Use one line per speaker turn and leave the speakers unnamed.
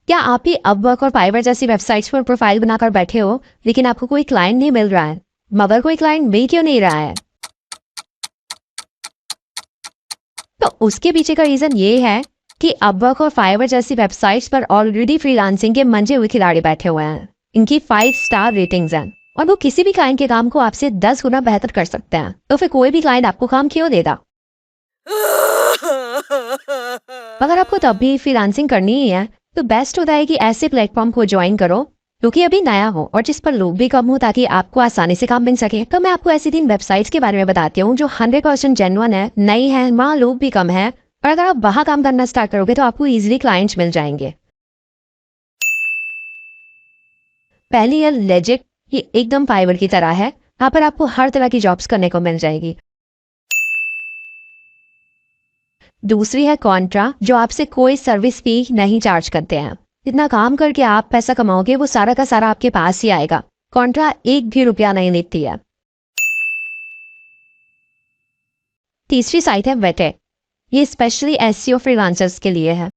क्या आप भी अपवर्क और फाइवर जैसी वेबसाइट्स पर प्रोफाइल बनाकर बैठे हो लेकिन आपको कोई क्लाइंट नहीं मिल रहा है? मगर कोई क्लाइंट मिल क्यों नहीं रहा है? तो उसके पीछे का रीजन ये है कि अपवर्क और फाइवर जैसी वेबसाइट्स पर ऑलरेडी फ्रीलांसिंग के मंजे हुए खिलाड़ी बैठे हुए हैं। इनकी 5 स्टार रेटिंग्स हैं और वो किसी भी क्लाइंट के काम को आपसे 10 गुना बेहतर कर सकते हैं। तो फिर कोई भी क्लाइंट आपको काम क्यों देगा? अगर आपको तब भी फ्रीलांसिंग करनी ही है तो बेस्ट होता है कि ऐसे प्लेटफॉर्म को ज्वाइन करो जो कि अभी नया हो और जिस पर लोग भी कम हो ताकि आपको आसानी से काम मिल सके। तो मैं आपको ऐसी 3 वेबसाइट्स के बारे में बताती हूँ जो 100% जेन्युइन है, नई है, वहाँ लोग भी कम है और अगर आप वहाँ काम करना स्टार्ट करोगे तो आपको इजीली क्लाइंट्स मिल जाएंगे। पहली है लेजिट। ये एकदम फाइवर की तरह है, यहाँ पर आपको हर तरह की जॉब्स करने को मिल जाएगी। दूसरी है कॉन्ट्रा, जो आपसे कोई सर्विस फी नहीं चार्ज करते हैं। जितना काम करके आप पैसा कमाओगे वो सारा का सारा आपके पास ही आएगा। कॉन्ट्रा एक भी रुपया नहीं लेती है। तीसरी साइट है वेटे। ये स्पेशली एसईओ फ्रीलांसर्स के लिए है।